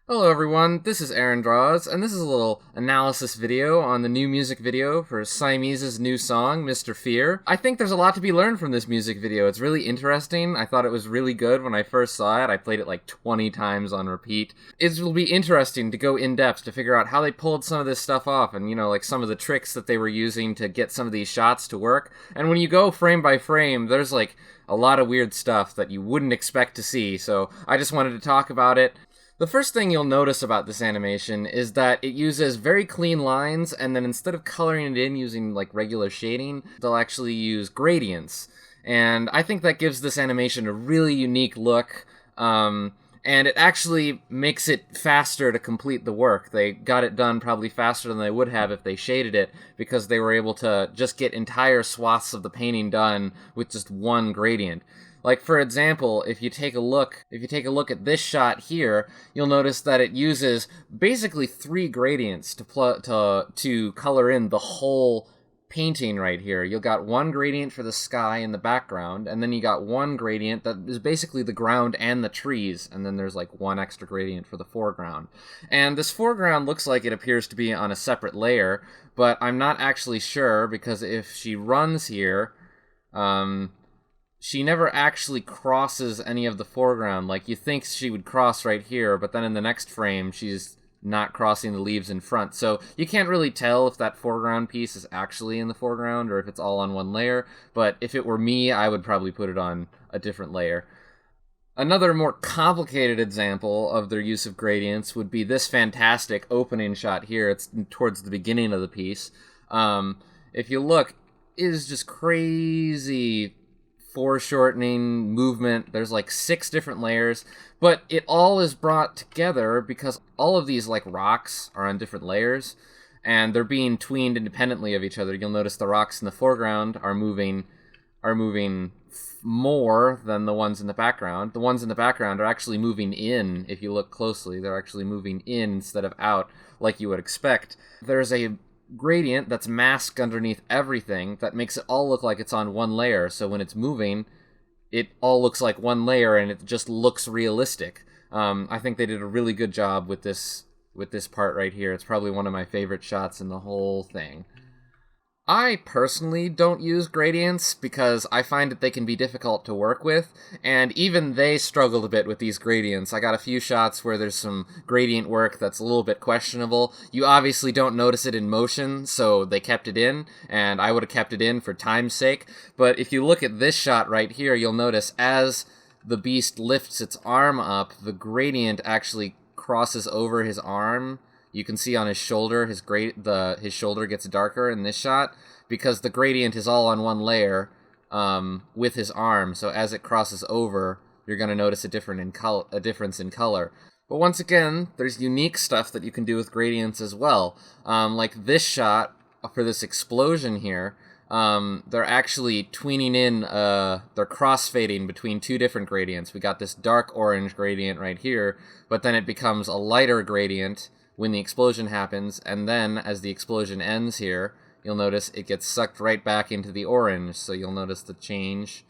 Hello everyone, this is Aaron Draws, and this is a little analysis video on the new music video for Siamese's new song, Mr. Fear. I think there's a lot to be learned from this music video. It's really interesting. I thought it was really good when I first saw it. I played it like 20 times on repeat. It will be interesting to go in depth to figure out how they pulled some of this stuff off and, like some of the tricks that they were using to get some of these shots to work. And when you go frame by frame, there's like a lot of weird stuff that you wouldn't expect to see, so I just wanted to talk about it. The first thing you'll notice about this animation is that it uses very clean lines, and then instead of coloring it in using like regular shading, they'll actually use gradients. And I think that gives this animation a really unique look, and it actually makes it faster to complete the work. They got it done probably faster than they would have if they shaded it, because they were able to just get entire swaths of the painting done with just one gradient. Like, for example, if you take a look at this shot here, you'll notice that it uses basically three gradients to color in the whole painting right here. You got one gradient for the sky in the background, and then you got one gradient that is basically the ground and the trees, and then there's like one extra gradient for the foreground. And this foreground looks like it appears to be on a separate layer, but I'm not actually sure, because if she runs here, she never actually crosses any of the foreground. Like, you think she would cross right here, but then in the next frame, she's not crossing the leaves in front. So you can't really tell if that foreground piece is actually in the foreground or if it's all on one layer. But if it were me, I would probably put it on a different layer. Another more complicated example of their use of gradients would be this fantastic opening shot here. It's towards the beginning of the piece. If you look, it is just crazy foreshortening movement. There's like 6 different layers, but it all is brought together because all of these like rocks are on different layers and they're being tweened independently of each other. You'll notice the rocks in the foreground are moving more than the ones in the background. The ones in the background are actually moving in. If you look closely, they're actually moving in instead of out, like you would expect. There's a gradient that's masked underneath everything that makes it all look like it's on one layer, so when it's moving, it all looks like one layer and it just looks realistic. I think they did a really good job with this part right here. It's probably one of my favorite shots in the whole thing. I personally don't use gradients because I find that they can be difficult to work with, and even they struggled a bit with these gradients. I got a few shots where there's some gradient work that's a little bit questionable. You obviously don't notice it in motion, so they kept it in, and I would have kept it in for time's sake. But if you look at this shot right here, you'll notice as the beast lifts its arm up, the gradient actually crosses over his arm. You can see on his shoulder, his shoulder gets darker in this shot because the gradient is all on one layer with his arm. So as it crosses over, you're going to notice a difference in color. But once again, there's unique stuff that you can do with gradients as well. Like this shot for this explosion here, they're actually tweening in, they're crossfading between 2 different gradients. We got this dark orange gradient right here, but then it becomes a lighter gradient when the explosion happens, and then as the explosion ends here, you'll notice it gets sucked right back into the orange, so you'll notice the change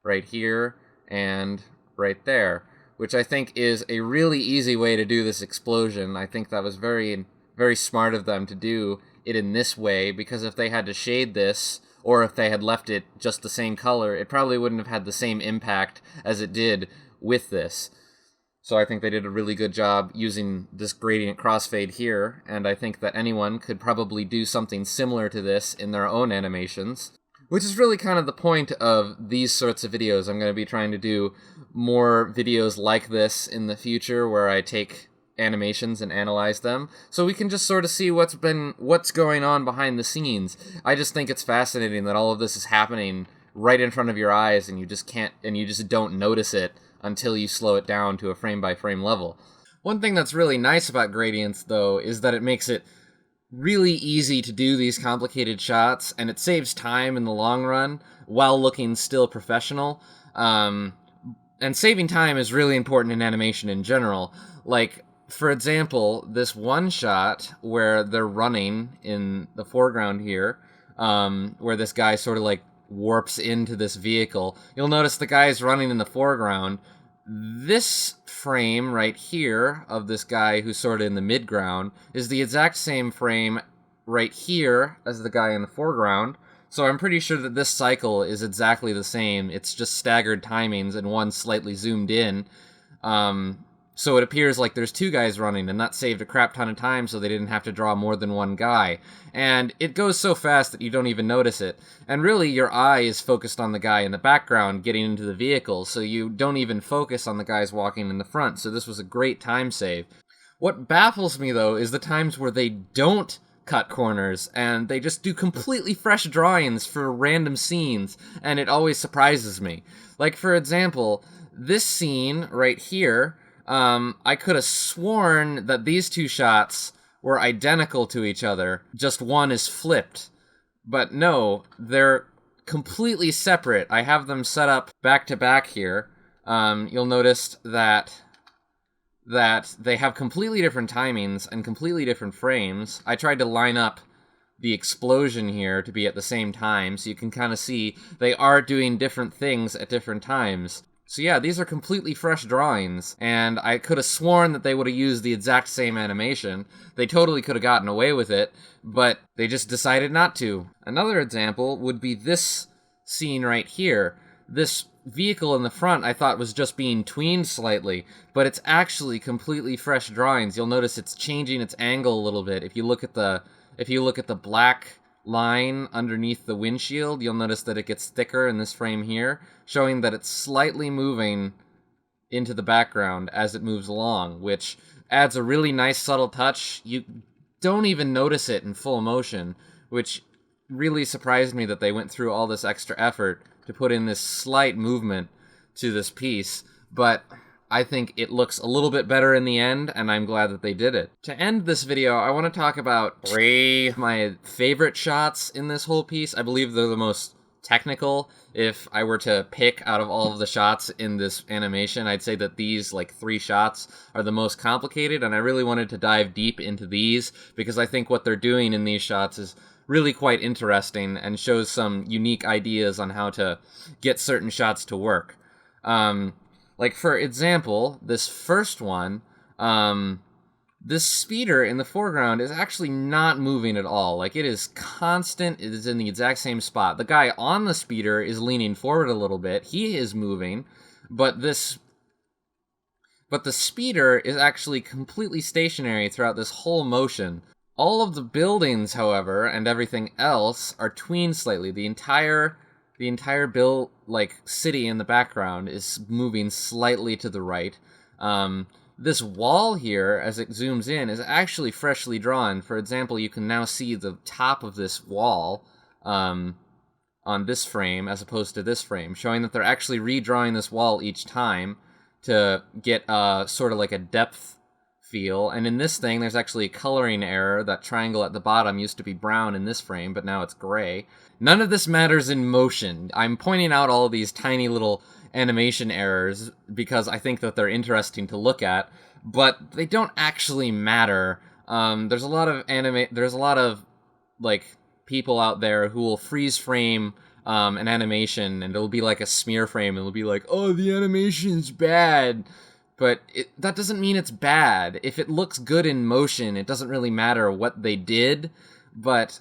right here and right there, which I think is a really easy way to do this explosion. I think that was very, very smart of them to do it in this way, because if they had to shade this, or if they had left it just the same color, it probably wouldn't have had the same impact as it did with this. So I think they did a really good job using this gradient crossfade here, and I think that anyone could probably do something similar to this in their own animations, which is really kind of the point of these sorts of videos. I'm going to be trying to do more videos like this in the future where I take animations and analyze them, so we can just sort of see what's going on behind the scenes. I just think it's fascinating that all of this is happening right in front of your eyes, and you just don't notice it until you slow it down to a frame-by-frame level. One thing that's really nice about gradients, though, is that it makes it really easy to do these complicated shots, and it saves time in the long run while looking still professional. And saving time is really important in animation in general. Like, for example, this one shot where they're running in the foreground here, where this guy sort of like warps into this vehicle. You'll notice the guys running in the foreground, This frame right here of this guy who's sort of in the midground is the exact same frame right here as the guy in the foreground. So I'm pretty sure that this cycle is exactly the same. It's just staggered timings and one slightly zoomed in. So it appears like there's two guys running, and that saved a crap ton of time so they didn't have to draw more than one guy. And it goes so fast that you don't even notice it. And really, your eye is focused on the guy in the background getting into the vehicle, so you don't even focus on the guys walking in the front. So this was a great time save. What baffles me, though, is the times where they don't cut corners, and they just do completely fresh drawings for random scenes, and it always surprises me. Like, for example, this scene right here, I could have sworn that these two shots were identical to each other, just one is flipped. But no, they're completely separate. I have them set up back to back here. You'll notice that they have completely different timings and completely different frames. I tried to line up the explosion here to be at the same time, so you can kind of see they are doing different things at different times. So yeah, these are completely fresh drawings, and I could have sworn that they would have used the exact same animation. They totally could have gotten away with it, but they just decided not to. Another example would be this scene right here. This vehicle in the front I thought was just being tweened slightly, but it's actually completely fresh drawings. You'll notice it's changing its angle a little bit. If you look at the black line underneath the windshield, you'll notice that it gets thicker in this frame here, showing that it's slightly moving into the background as it moves along, which adds a really nice subtle touch. You don't even notice it in full motion, which really surprised me that they went through all this extra effort to put in this slight movement to this piece, but I think it looks a little bit better in the end, and I'm glad that they did it. To end this video, I want to talk about 3 of my favorite shots in this whole piece. I believe they're the most technical. If I were to pick out of all of the shots in this animation, I'd say that these, 3 shots are the most complicated, and I really wanted to dive deep into these, because I think what they're doing in these shots is really quite interesting and shows some unique ideas on how to get certain shots to work. Like, for example, this first one, this speeder in the foreground is actually not moving at all. Like, it is constant, it is in the exact same spot. The guy on the speeder is leaning forward a little bit. He is moving, but the speeder is actually completely stationary throughout this whole motion. All of the buildings, however, and everything else are tweened slightly. The entire city in the background is moving slightly to the right. This wall here, as it zooms in, is actually freshly drawn. For example, you can now see the top of this wall on this frame as opposed to this frame, showing that they're actually redrawing this wall each time to get sort of like a depth feel. And in this thing, there's actually a coloring error. That triangle at the bottom used to be brown in this frame, but now it's gray. None of this matters in motion. I'm pointing out all of these tiny little animation errors because I think that they're interesting to look at, but they don't actually matter. There's a lot of people out there who will freeze frame an animation, and it'll be like a smear frame, and it'll be like, oh, the animation's bad. But that doesn't mean it's bad. If it looks good in motion, it doesn't really matter what they did, but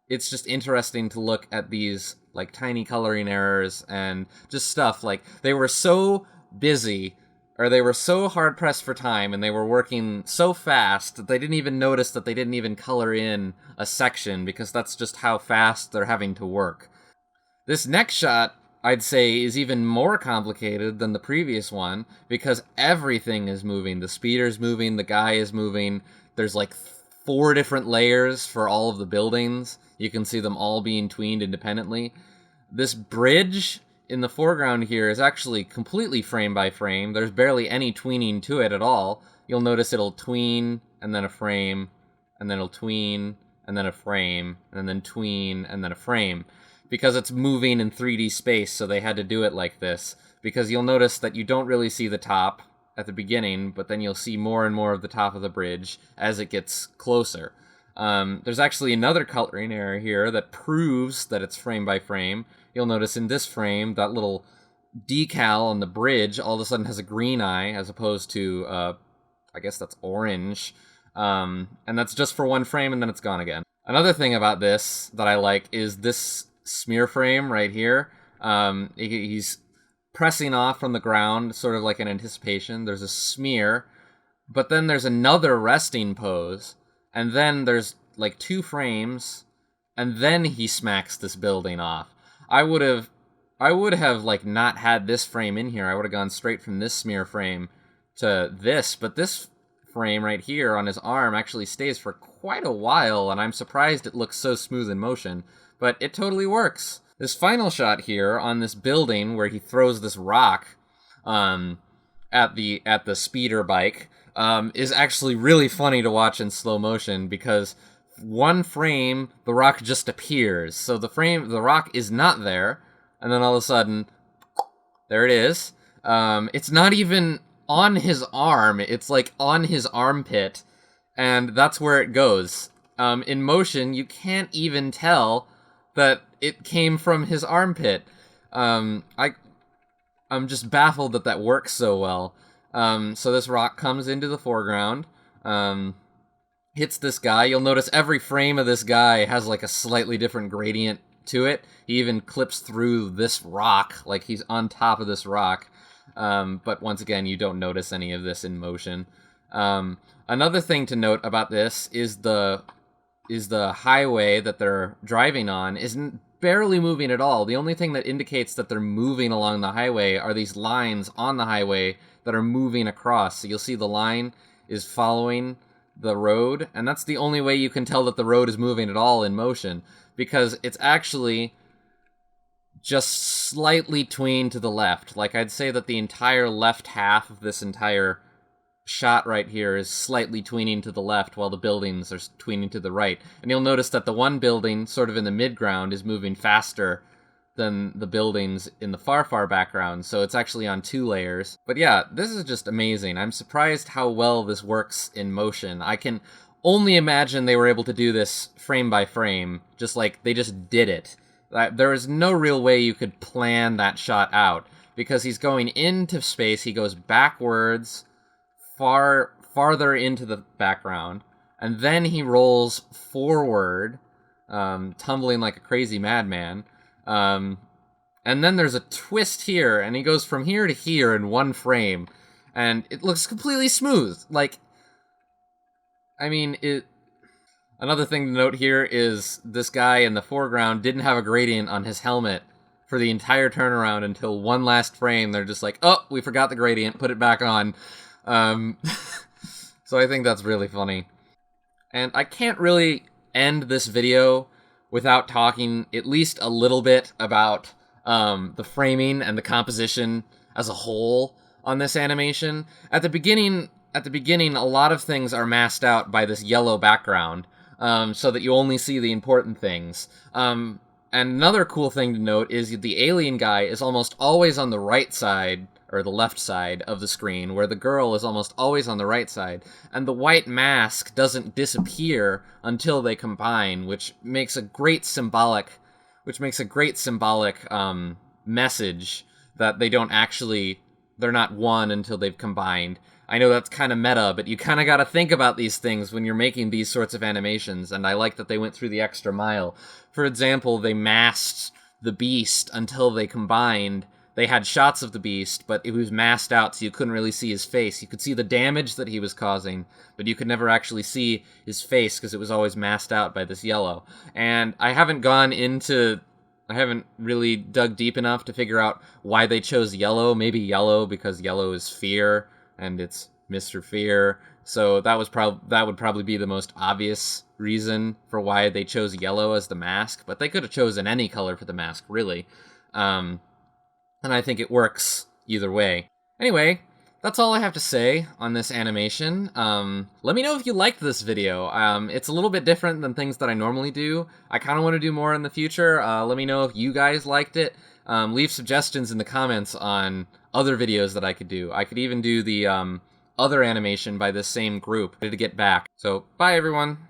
it's just interesting to look at these tiny coloring errors and just stuff. They were so busy, or they were so hard pressed for time, and they were working so fast that they didn't even notice that they didn't even color in a section, because that's just how fast they're having to work. This next shot, I'd say, is even more complicated than the previous one, because everything is moving. The speeder's moving, the guy is moving. There's 4 different layers for all of the buildings. You can see them all being tweened independently. This bridge in the foreground here is actually completely frame by frame. There's barely any tweening to it at all. You'll notice it'll tween, and then a frame, and then it'll tween, and then a frame, and then tween, and then a frame. Because it's moving in 3D space, so they had to do it like this. Because you'll notice that you don't really see the top at the beginning, but then you'll see more and more of the top of the bridge as it gets closer. There's actually another coloring error here that proves that it's frame by frame. You'll notice in this frame, that little decal on the bridge all of a sudden has a green eye as opposed to, I guess that's orange. And that's just for one frame and then it's gone again. Another thing about this that I like is this smear frame right here. He's pressing off from the ground, sort of like an anticipation. There's a smear, but then there's another resting pose, and then there's like 2 frames, and then he smacks this building off. I would have like not had this frame in here. I would have gone straight from this smear frame to this, but this frame right here on his arm actually stays for quite a while, and I'm surprised it looks so smooth in motion, but it totally works. This final shot here on this building where he throws this rock at the speeder bike is actually really funny to watch in slow motion, because one frame the rock just appears. So the rock is not there, and then all of a sudden there it is. It's not even on his arm, it's like on his armpit, and that's where it goes. In motion, you can't even tell that it came from his armpit. I'm just baffled that that works so well. So this rock comes into the foreground, hits this guy. You'll notice every frame of this guy has like a slightly different gradient to it. He even clips through this rock, like he's on top of this rock. But once again, you don't notice any of this in motion. Another thing to note about this is the highway that they're driving on isn't barely moving at all. The only thing that indicates that they're moving along the highway are these lines on the highway that are moving across. So you'll see the line is following the road, and that's the only way you can tell that the road is moving at all in motion, because it's actually just slightly tweened to the left. Like, I'd say that the entire left half of this entire shot right here is slightly tweening to the left, while the buildings are tweening to the right. And you'll notice that the one building, sort of in the midground, is moving faster than the buildings in the far background, so it's actually on 2 layers. But yeah, this is just amazing. I'm surprised how well this works in motion. I can only imagine they were able to do this frame by frame, just like they just did it. There is no real way you could plan that shot out, because he's going into space, he goes backwards, farther into the background, and then he rolls forward, tumbling like a crazy madman. And then there's a twist here, and he goes from here to here in 1 frame, and it looks completely smooth. Like, I mean, Another thing to note here is this guy in the foreground didn't have a gradient on his helmet for the entire turnaround until one last frame. They're just like, oh, we forgot the gradient, put it back on. So I think that's really funny. And I can't really end this video without talking at least a little bit about the framing and the composition as a whole on this animation. At the beginning, a lot of things are masked out by this yellow background, so that you only see the important things. And another cool thing to note is the alien guy is almost always on the right side, or the left side of the screen, where the girl is almost always on the right side. And the white mask doesn't disappear until they combine, which makes a great symbolic message that they're not one until they've combined. I know that's kind of meta, but you kind of got to think about these things when you're making these sorts of animations, and I like that they went through the extra mile. For example, they masked the Beast until they combined. They had shots of the Beast, but it was masked out, so you couldn't really see his face. You could see the damage that he was causing, but you could never actually see his face because it was always masked out by this yellow. And I haven't really dug deep enough to figure out why they chose yellow. Maybe yellow because yellow is fear, and it's Mr. Fear. So that would probably be the most obvious reason for why they chose yellow as the mask, but they could have chosen any color for the mask, really. And I think it works either way. Anyway, that's all I have to say on this animation. Let me know if you liked this video. It's a little bit different than things that I normally do. I kind of want to do more in the future. Let me know if you guys liked it. Leave suggestions in the comments on other videos that I could do. I could even do the other animation by this same group to get back. So, bye everyone!